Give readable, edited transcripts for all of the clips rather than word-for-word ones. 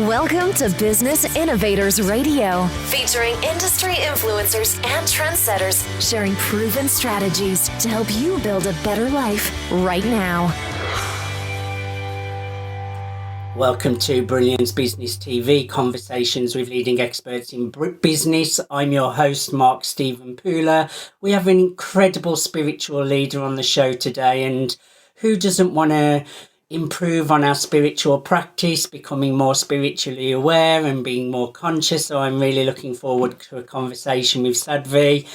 Welcome to Business Innovators Radio, featuring industry influencers and trendsetters sharing proven strategies to help you build a better life right now. Welcome to Brilliance Business TV, conversations with leading experts in business. I'm your host, Mark Stephen Pooler. We have an incredible spiritual leader on the show today, and who doesn't want to improve on our spiritual practice, becoming more spiritually aware and being more conscious? So I'm really looking forward to a conversation with Sadhvi.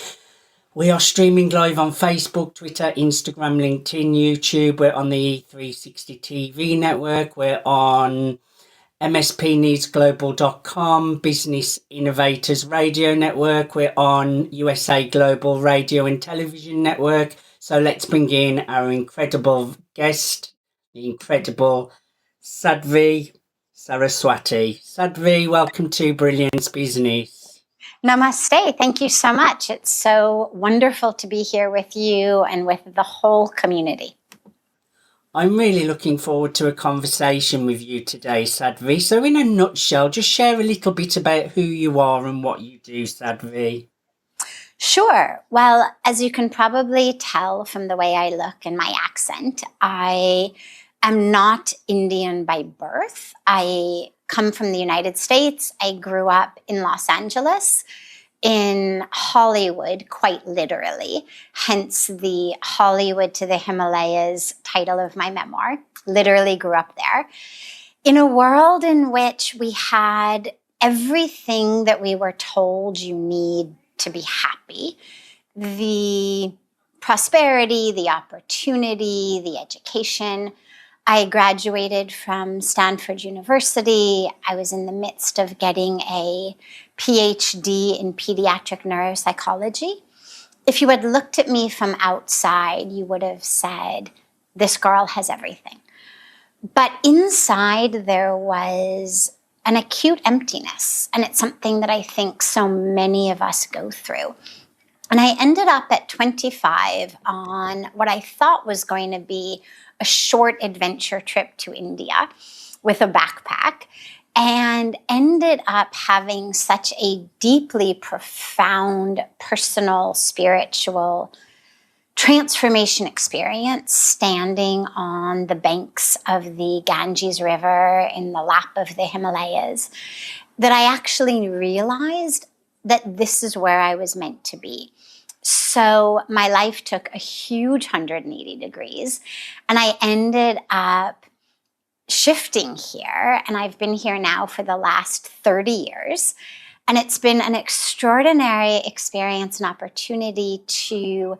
We are streaming live on Facebook, Twitter, Instagram, LinkedIn, YouTube. We're on the E360 TV network. We're on mspneedsglobal.com, Business Innovators Radio Network. We're on USA Global Radio and Television Network. So let's bring in our incredible guest, the incredible Sadhvi Saraswati. Sadhvi, welcome to Brilliance Business. Namaste. Thank you so much. It's so wonderful to be here with you and with the whole community. I'm really looking forward to a conversation with you today, Sadhvi. So in a nutshell, just share a little bit about who you are and what you do, Sadhvi. Sure. Well, as you can probably tell from the way I look and my accent, I am not Indian by birth. I come from the United States. I grew up in Los Angeles, in Hollywood, quite literally, hence the Hollywood to the Himalayas title of my memoir. Literally grew up there. In a world in which we had everything that we were told you need to be happy, the prosperity, the opportunity, the education. I graduated from Stanford University. I was in the midst of getting a PhD in pediatric neuropsychology. If you had looked at me from outside, you would have said, this girl has everything. But inside there was an acute emptiness, and it's something that I think so many of us go through. And I ended up at 25 on what I thought was going to be a short adventure trip to India with a backpack, and ended up having such a deeply profound personal, spiritual transformation experience standing on the banks of the Ganges River in the lap of the Himalayas that I actually realized that this is where I was meant to be. So my life took a huge 180 degrees, and I ended up shifting here, and I've been here now for the last 30 years. And it's been an extraordinary experience and opportunity to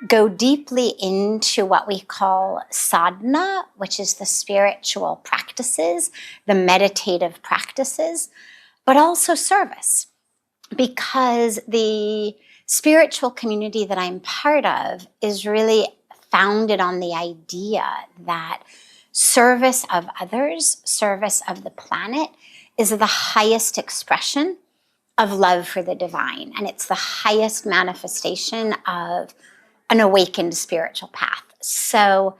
go deeply into what we call sadhana, which is the spiritual practices, the meditative practices, but also service. Because the spiritual community that I'm part of is really founded on the idea that service of others, service of the planet, is the highest expression of love for the divine. And it's the highest manifestation of an awakened spiritual path. So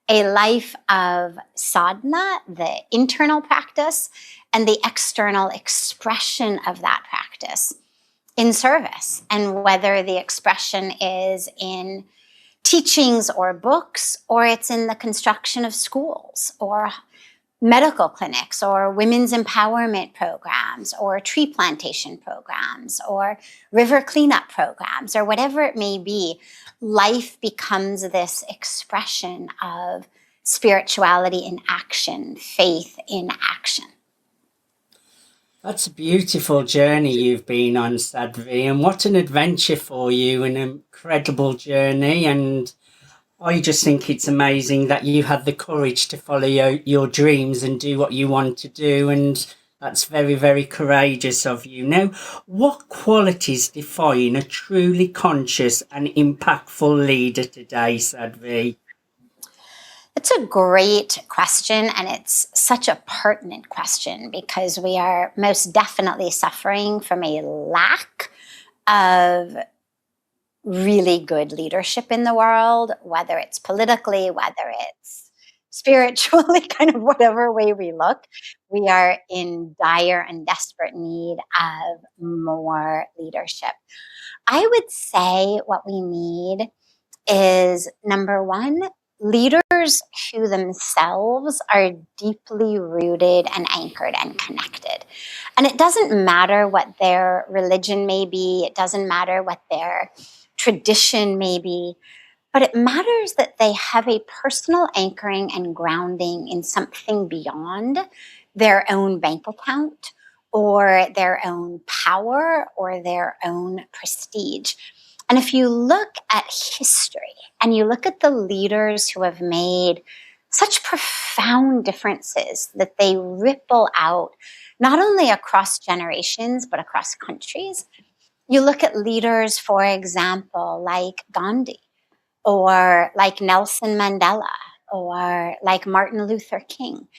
a life of sadhana, the internal practice, and the external expression of that practice in service. And whether the expression is in teachings or books, or it's in the construction of schools or medical clinics or women's empowerment programs or tree plantation programs or river cleanup programs or whatever it may be, life becomes this expression of spirituality in action, faith in action. That's a beautiful journey you've been on, Sadhvi, and what an adventure for you, an incredible journey. And I just think it's amazing that you had the courage to follow your dreams and do what you want to do. And that's very, very courageous of you. Now, what qualities define a truly conscious and impactful leader today, Sadhvi? It's a great question, and it's such a pertinent question because we are most definitely suffering from a lack of really good leadership in the world, whether it's politically, whether it's spiritually, kind of whatever way we look, we are in dire and desperate need of more leadership. I would say what we need is, number one, leaders who themselves are deeply rooted and anchored and connected. And it doesn't matter what their religion may be, it doesn't matter what their tradition may be, but it matters that they have a personal anchoring and grounding in something beyond their own bank account or their own power or their own prestige. And if you look at history and you look at the leaders who have made such profound differences that they ripple out not only across generations, but across countries, you look at leaders, for example, like Gandhi, or like Nelson Mandela, or like Martin Luther King.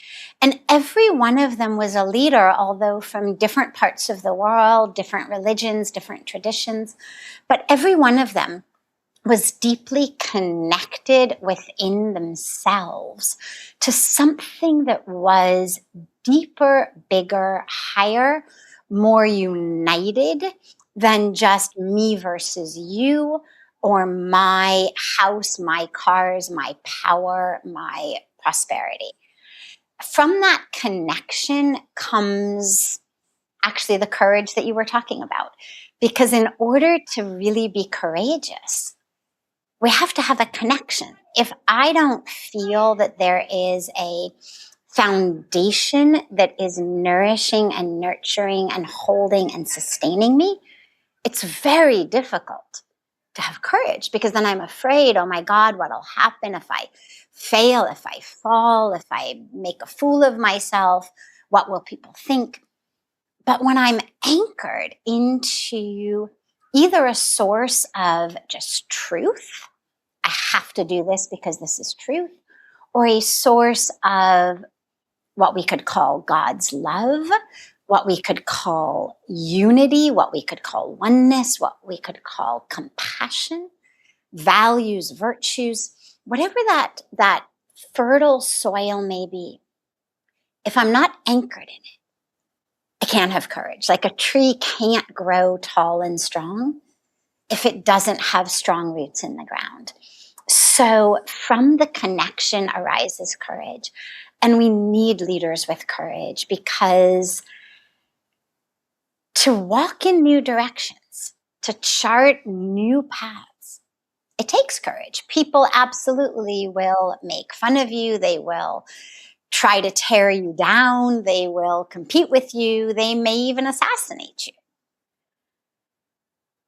And every one of them was a leader, although from different parts of the world, different religions, different traditions. But every one of them was deeply connected within themselves to something that was deeper, bigger, higher, more united than just me versus you, or my house, my cars, my power, my prosperity. From that connection comes actually the courage that you were talking about. Because in order to really be courageous, we have to have a connection. If I don't feel that there is a foundation that is nourishing and nurturing and holding and sustaining me, it's very difficult to have courage, because then I'm afraid, oh my God, what'll happen if I fail, if I fall, if I make a fool of myself? What will people think? But when I'm anchored into either a source of just truth, I have to do this because this is truth, or a source of what we could call God's love, what we could call unity, what we could call oneness, what we could call compassion, values, virtues, whatever that fertile soil may be. If I'm not anchored in it, I can't have courage. Like a tree can't grow tall and strong if it doesn't have strong roots in the ground. So from the connection arises courage. And we need leaders with courage, because to walk in new directions, to chart new paths, it takes courage. People absolutely will make fun of you. They will try to tear you down. They will compete with you. They may even assassinate you.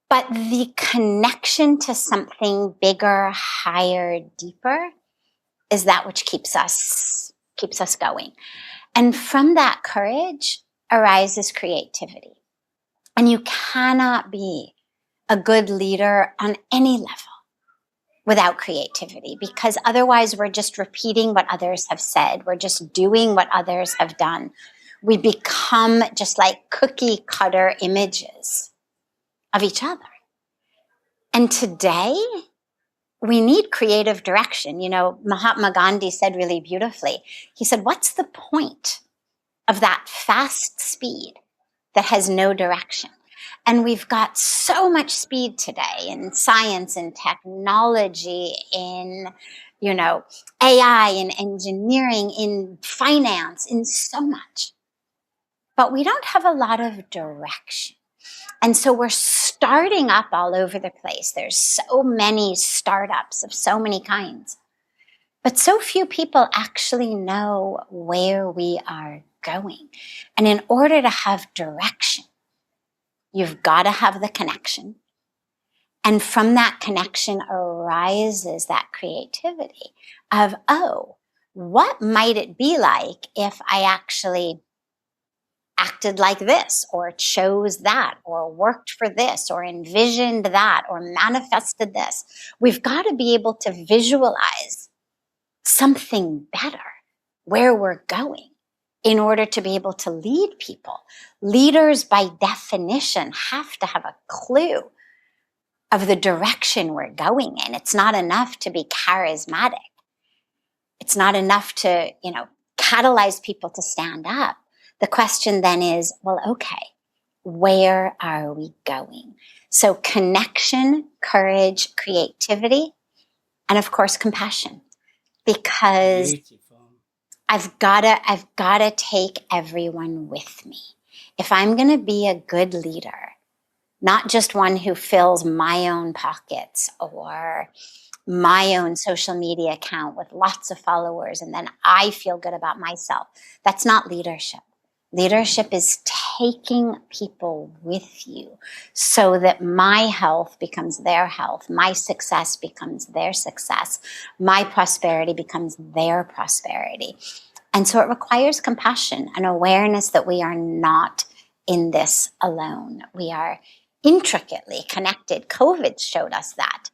But the connection to something bigger, higher, deeper is that which keeps us going. And from that courage arises creativity. And you cannot be a good leader on any level without creativity, because otherwise we're just repeating what others have said. We're just doing what others have done. We become just like cookie cutter images of each other. And today, we need creative direction. You know, Mahatma Gandhi said really beautifully, he said, what's the point of that fast speed that has no direction? And we've got so much speed today in science and technology, in, AI, in engineering, in finance, in so much. But we don't have a lot of direction. And so we're starting up all over the place. There's so many startups of so many kinds. But so few people actually know where we are going. And in order to have direction, you've got to have the connection. And from that connection arises that creativity of, oh, what might it be like if I actually acted like this, or chose that, or worked for this, or envisioned that, or manifested this? We've got to be able to visualize something better, where we're going, in order to be able to lead people. Leaders, by definition, have to have a clue of the direction we're going in. It's not enough to be charismatic. It's not enough to, catalyze people to stand up. The question then is, well, okay, where are we going? So connection, courage, creativity, and of course, compassion. Because Beautiful. I've gotta take everyone with me. If I'm gonna be a good leader, not just one who fills my own pockets or my own social media account with lots of followers and then I feel good about myself. That's not leadership. Leadership is taking people with you so that my health becomes their health, my success becomes their success, my prosperity becomes their prosperity. And so it requires compassion and awareness that we are not in this alone. We are intricately connected. COVID showed us that.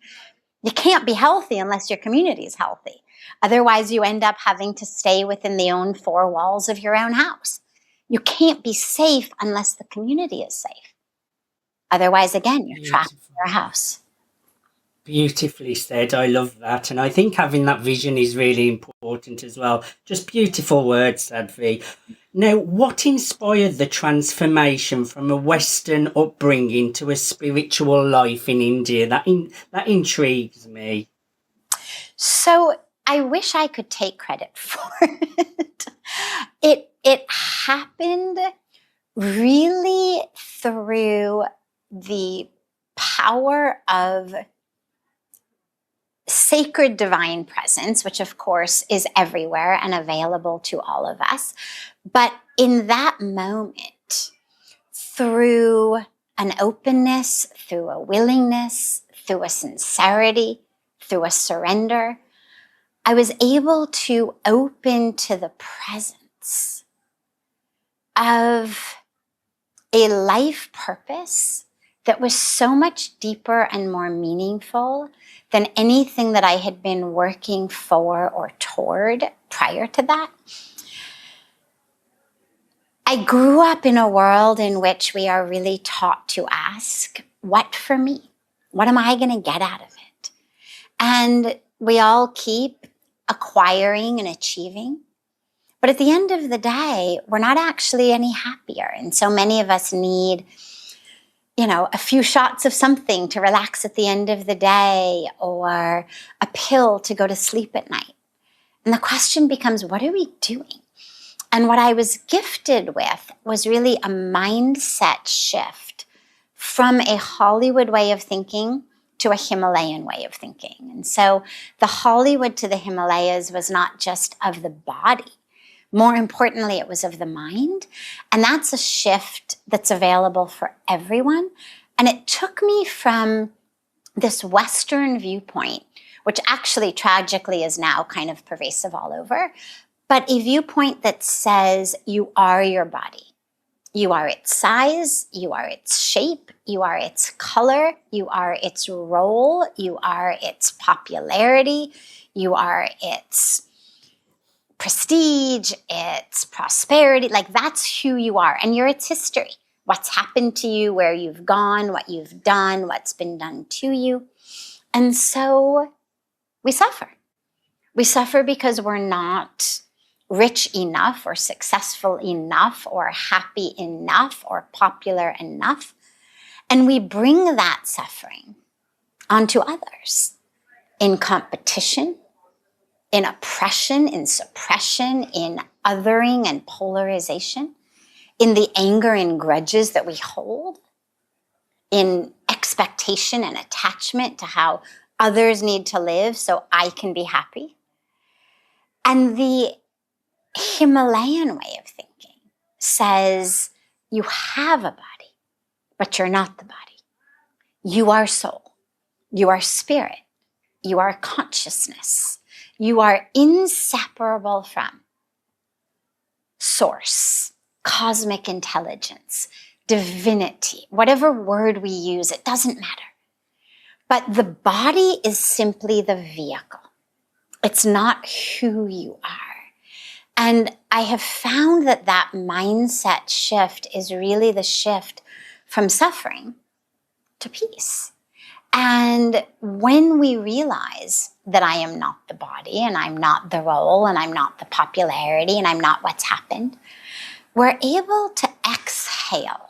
You can't be healthy unless your community is healthy. Otherwise, you end up having to stay within the own four walls of your own house. You can't be safe unless the community is safe. Otherwise, again, you're trapped in your house. Beautifully said. I love that. And I think having that vision is really important as well. Just beautiful words, Sadhvi. Now, what inspired the transformation from a Western upbringing to a spiritual life in India? That intrigues me. So I wish I could take credit for it. It happened really through the power of sacred divine presence, which of course is everywhere and available to all of us. But in that moment, through an openness, through a willingness, through a sincerity, through a surrender, I was able to open to the presence of a life purpose that was so much deeper and more meaningful than anything that I had been working for or toward prior to that. I grew up in a world in which we are really taught to ask, what for me? What am I going to get out of it? And we all keep acquiring and achieving. But at the end of the day, we're not actually any happier. And so many of us need, a few shots of something to relax at the end of the day or a pill to go to sleep at night. And the question becomes, what are we doing? And what I was gifted with was really a mindset shift from a Hollywood way of thinking to a Himalayan way of thinking. And so the Hollywood to the Himalayas was not just of the body. More importantly, it was of the mind. And that's a shift that's available for everyone. And it took me from this Western viewpoint, which actually tragically is now kind of pervasive all over, but a viewpoint that says you are your body. You are its size, you are its shape, you are its color, you are its role, you are its popularity, you are its prestige, its prosperity. Like that's who you are. And you're its history. What's happened to you, where you've gone, what you've done, what's been done to you. And so we suffer. We suffer because we're not rich enough or successful enough or happy enough or popular enough. And we bring that suffering onto others in competition, in oppression, in suppression, in othering and polarization, in the anger and grudges that we hold, in expectation and attachment to how others need to live so I can be happy. And the Himalayan way of thinking says you have a body, but you're not the body. You are soul. You are spirit. You are consciousness. You are inseparable from source, cosmic intelligence, divinity, whatever word we use, it doesn't matter. But the body is simply the vehicle. It's not who you are. And I have found that that mindset shift is really the shift from suffering to peace. And when we realize that I am not the body and I'm not the role and I'm not the popularity and I'm not what's happened, we're able to exhale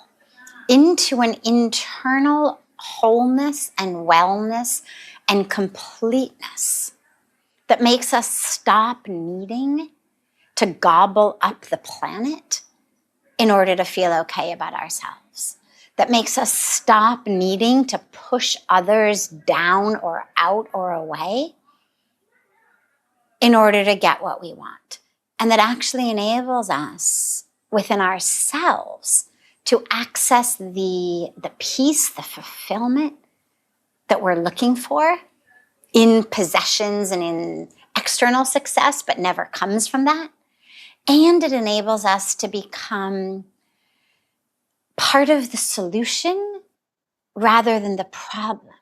into an internal wholeness and wellness and completeness that makes us stop needing to gobble up the planet in order to feel okay about ourselves. That makes us stop needing to push others down or out or away in order to get what we want. And that actually enables us within ourselves to access the peace, the fulfillment that we're looking for in possessions and in external success, but never comes from that. And it enables us to become part of the solution rather than the problem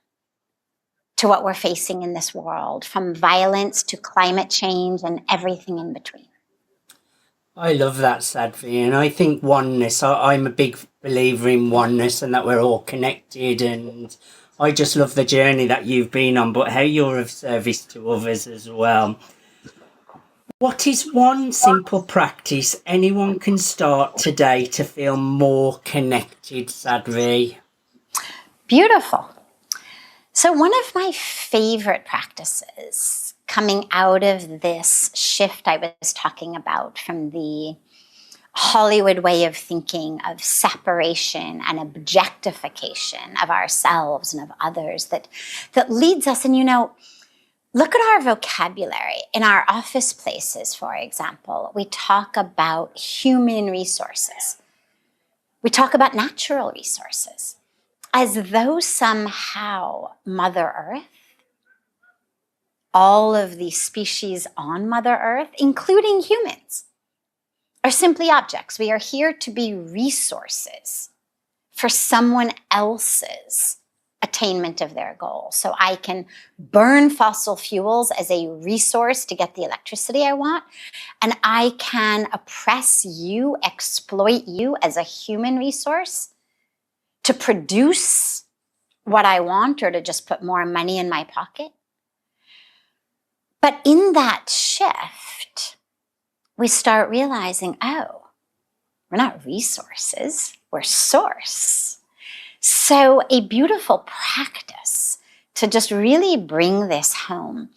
to what we're facing in this world, from violence to climate change and everything in between. I love that, Sadhvi, and I think oneness, I'm a big believer in oneness and that we're all connected, and I just love the journey that you've been on, but how you're of service to others as well. What is one simple practice anyone can start today to feel more connected, Sadhvi? Beautiful. So one of my favorite practices coming out of this shift I was talking about from the Hollywood way of thinking of separation and objectification of ourselves and of others that leads us, and look at our vocabulary. In our office places, for example, we talk about human resources. We talk about natural resources as though somehow Mother Earth, all of the species on Mother Earth, including humans, are simply objects. We are here to be resources for someone else's attainment of their goal. So I can burn fossil fuels as a resource to get the electricity I want, and I can oppress you, exploit you as a human resource to produce what I want or to just put more money in my pocket. But in that shift, we start realizing, oh, we're not resources, we're source. So a beautiful practice to just really bring this home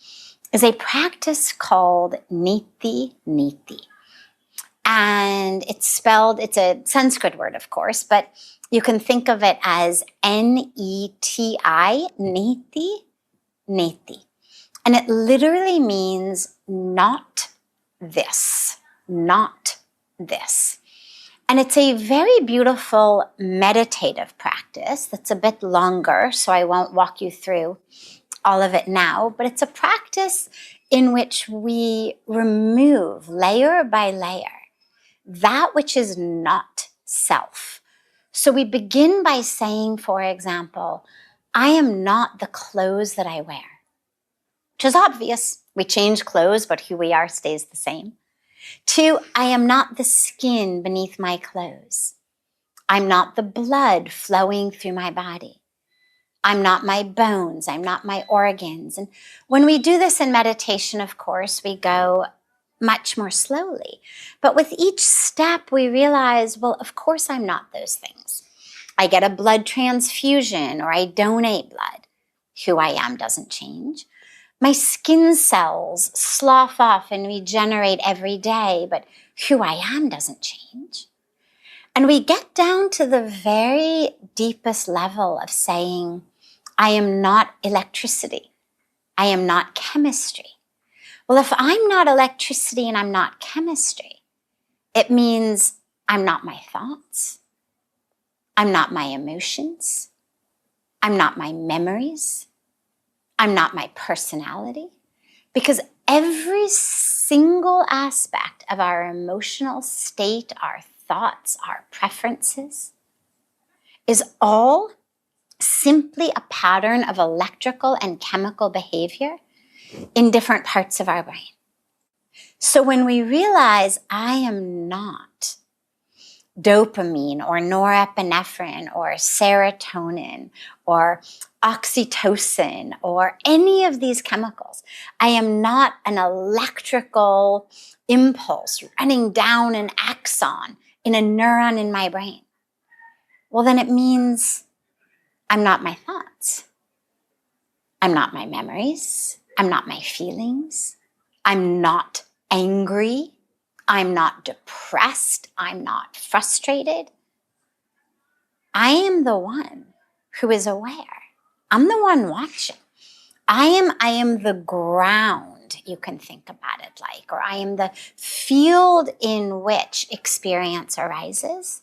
is a practice called Niti Niti. And it's a Sanskrit word, of course, but you can think of it as Neti, Niti, Neti. And it literally means not this, not this. And it's a very beautiful meditative practice that's a bit longer, so I won't walk you through all of it now, but it's a practice in which we remove layer by layer that which is not self. So we begin by saying, for example, I am not the clothes that I wear, which is obvious. We change clothes, but who we are stays the same. 2, I am not the skin beneath my clothes. I'm not the blood flowing through my body. I'm not my bones. I'm not my organs. And when we do this in meditation, of course, we go much more slowly. But with each step, we realize, well, of course, I'm not those things. I get a blood transfusion or I donate blood. Who I am doesn't change. My skin cells slough off and regenerate every day, but who I am doesn't change. And we get down to the very deepest level of saying, I am not electricity. I am not chemistry. Well, if I'm not electricity and I'm not chemistry, it means I'm not my thoughts. I'm not my emotions. I'm not my memories. I'm not my personality, because every single aspect of our emotional state, our thoughts, our preferences, is all simply a pattern of electrical and chemical behavior in different parts of our brain. So when we realize I am not dopamine or norepinephrine or serotonin or oxytocin or any of these chemicals. I am not an electrical impulse running down an axon in a neuron in my brain. Well, then it means I'm not my thoughts. I'm not my memories. I'm not my feelings. I'm not angry. I'm not depressed. I'm not frustrated. I am the one who is aware. I'm the one watching. I am the ground, you can think about it like, or I am the field in which experience arises,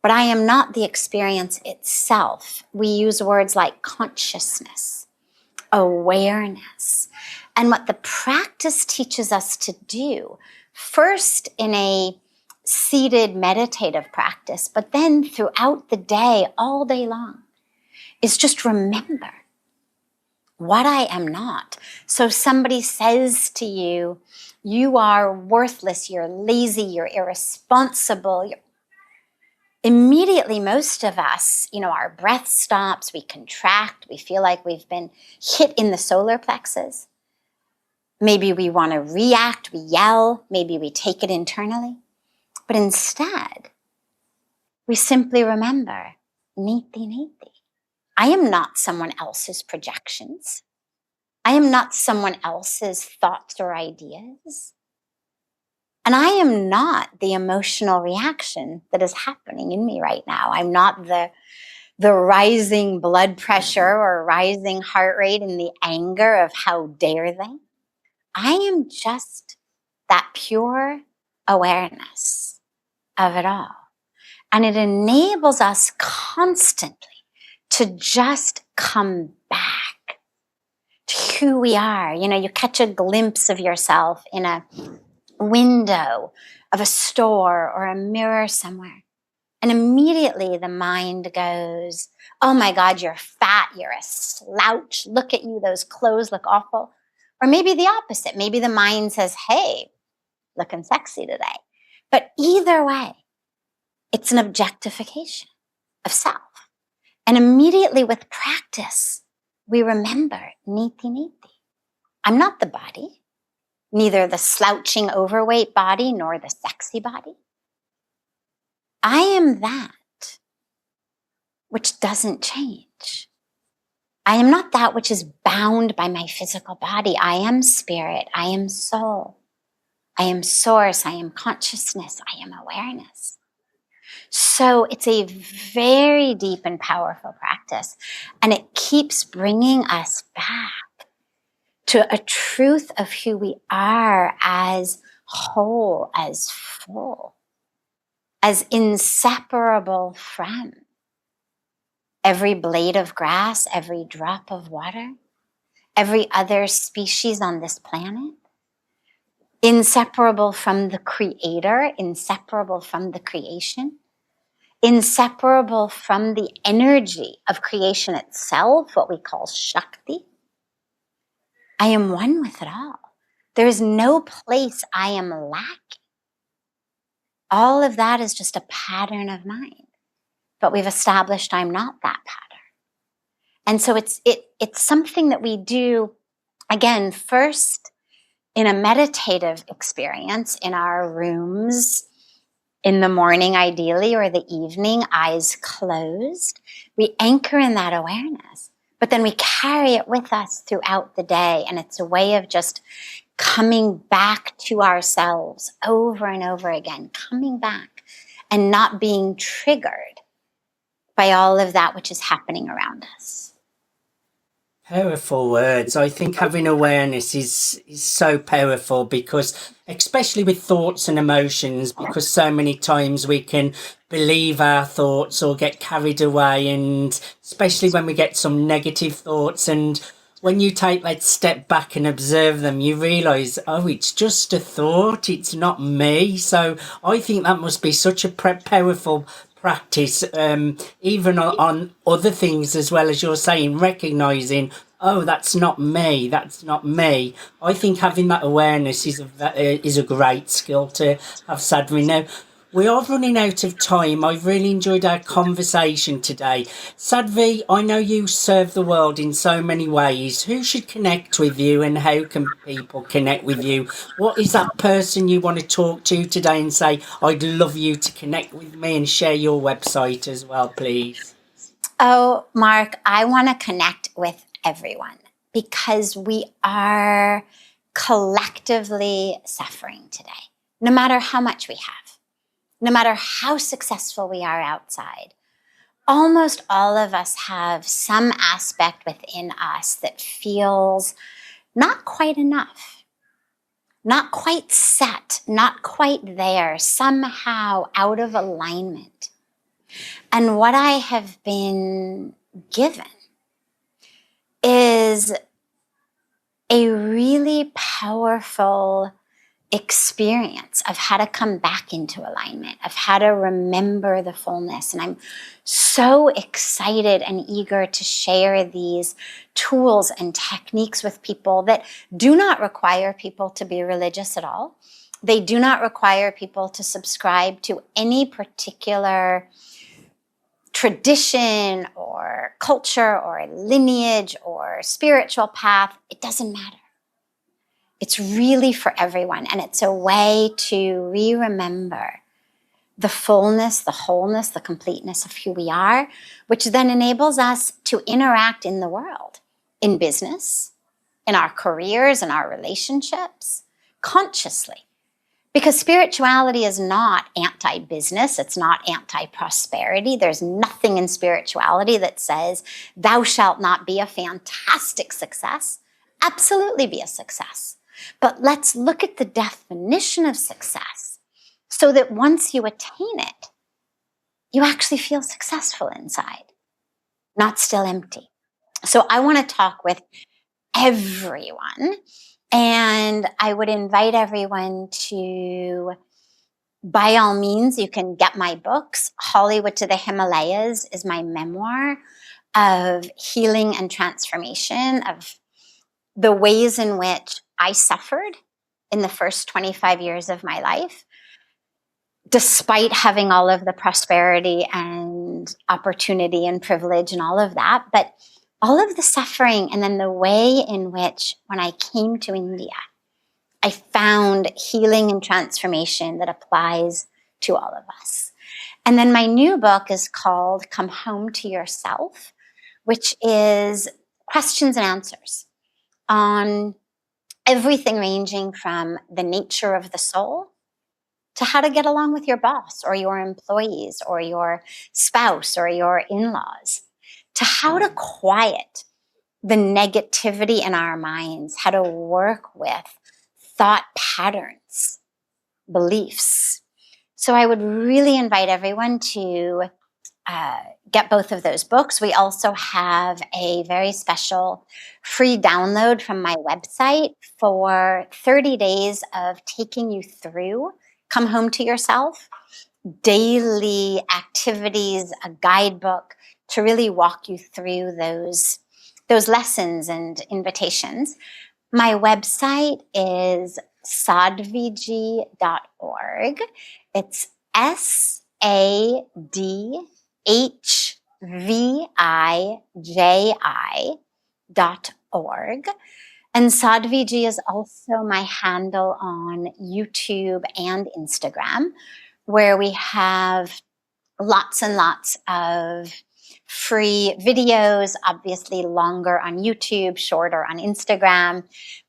but I am not the experience itself. We use words like consciousness, awareness. And what the practice teaches us to do, first in a seated meditative practice, but then throughout the day, all day long, is just remember what I am not. So somebody says to you, you are worthless, you're lazy, you're irresponsible. Immediately, most of us, our breath stops, we contract, we feel like we've been hit in the solar plexus. Maybe we want to react, we yell, maybe we take it internally. But instead, we simply remember, niti niti. I am not someone else's projections. I am not someone else's thoughts or ideas. And I am not the emotional reaction that is happening in me right now. I'm not the rising blood pressure or rising heart rate and the anger of how dare they. I am just that pure awareness of it all. And it enables us constantly to just come back to who we are. You catch a glimpse of yourself in a window of a store or a mirror somewhere. And immediately the mind goes, oh my God, you're fat, you're a slouch. Look at you, those clothes look awful. Or maybe the opposite. Maybe the mind says, hey, looking sexy today. But either way, it's an objectification of self. And immediately with practice, we remember niti niti. I'm not the body, neither the slouching overweight body nor the sexy body. I am that which doesn't change. I am not that which is bound by my physical body. I am spirit. I am soul. I am source. I am consciousness. I am awareness. So it's a very deep and powerful practice. And it keeps bringing us back to a truth of who we are as whole, as full, as inseparable from every blade of grass, every drop of water, every other species on this planet, inseparable from the creator, inseparable from the creation, inseparable from the energy of creation itself, what we call Shakti. I am one with it all. There is no place I am lacking. All of that is just a pattern of mind. But we've established I'm not that pattern. And so it's something that we do, again, first in a meditative experience in our rooms, in the morning ideally, or the evening, eyes closed. We anchor in that awareness, but then we carry it with us throughout the day. And it's a way of just coming back to ourselves over and over again, coming back and not being triggered by all of that which is happening around us. Powerful words. I think having awareness is so powerful, because especially with thoughts and emotions, because so many times we can believe our thoughts or get carried away, and especially when we get some negative thoughts, and when you take that step back and observe them, you realize, oh, it's just a thought, it's not me. So I think that must be such a powerful practice, even on other things as well, as you're saying, recognizing, oh, that's not me, that's not me. I think having that awareness is a great skill to have, Sadhvi. Now, We are running out of time. I've really enjoyed our conversation today. Sadhvi, I know you serve the world in so many ways. Who should connect with you and how can people connect with you? What is that person you want to talk to today and say, I'd love you to connect with me, and share your website as well, please? Oh, Mark, I want to connect with everyone because we are collectively suffering today, no matter how much we have, no matter how successful we are outside. Almost all of us have some aspect within us that feels not quite enough, not quite set, not quite there, somehow out of alignment. And what I have been given is a really powerful experience of how to come back into alignment, of how to remember the fullness. And I'm so excited and eager to share these tools and techniques with people that do not require people to be religious at all. They do not require people to subscribe to any particular tradition or culture or lineage or spiritual path. It doesn't matter. It's really for everyone. And it's a way to re-remember the fullness, the wholeness, the completeness of who we are, which then enables us to interact in the world, in business, in our careers, in our relationships, consciously. Because spirituality is not anti-business, it's not anti-prosperity. There's nothing in spirituality that says, thou shalt not be a fantastic success. Absolutely be a success. But let's look at the definition of success so that once you attain it, you actually feel successful inside, not still empty. So I want to talk with everyone. And I would invite everyone to, by all means, you can get my books. Hollywood to the Himalayas is my memoir of healing and transformation, of the ways in which I suffered in the first 25 years of my life, despite having all of the prosperity and opportunity and privilege and all of that. But all of the suffering, and then the way in which, when I came to India, I found healing and transformation that applies to all of us. And then my new book is called Come Home to Yourself, which is questions and answers on everything ranging from the nature of the soul to how to get along with your boss or your employees or your spouse or your in-laws, to how to quiet the negativity in our minds, how to work with thought patterns, beliefs. So I would really invite everyone to get both of those books. We also have a very special free download from my website for 30 days of taking you through Come Home to Yourself, daily activities, a guidebook to really walk you through those lessons and invitations. My website is sadhviji.org. It's SADHVIJI.org. And Sadhviji is also my handle on YouTube and Instagram, where we have lots and lots of free videos, obviously longer on YouTube, shorter on Instagram,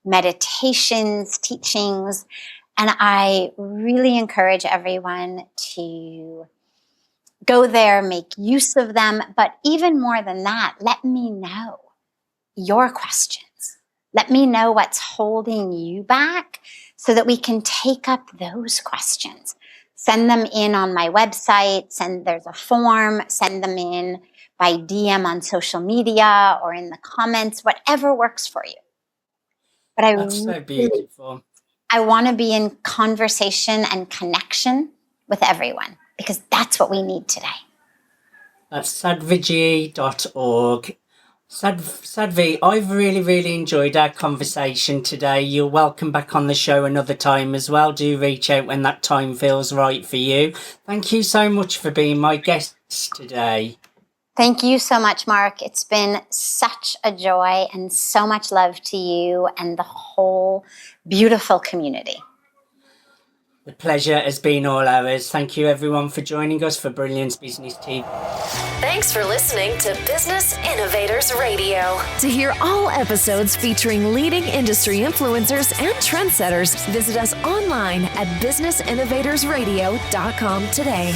meditations, teachings. And I really encourage everyone to go there, make use of them. But even more than that, let me know your questions. Let me know what's holding you back so that we can take up those questions. Send them in on my website. There's a form. Send them in by DM on social media or in the comments, whatever works for you. But That's so beautiful. I want to be in conversation and connection with everyone because that's what we need today. That's sadhviji.org. Sadhvi, I've really enjoyed our conversation today. You're welcome back on the show another time as well. Do reach out when that time feels right for you. Thank you so much for being my guests today. Thank you so much, Mark. It's been such a joy, and so much love to you and the whole beautiful community. The pleasure has been all ours. Thank you everyone for joining us for Brilliance Business TV. Thanks for listening to Business Innovators Radio. To hear all episodes featuring leading industry influencers and trendsetters, visit us online at businessinnovatorsradio.com today.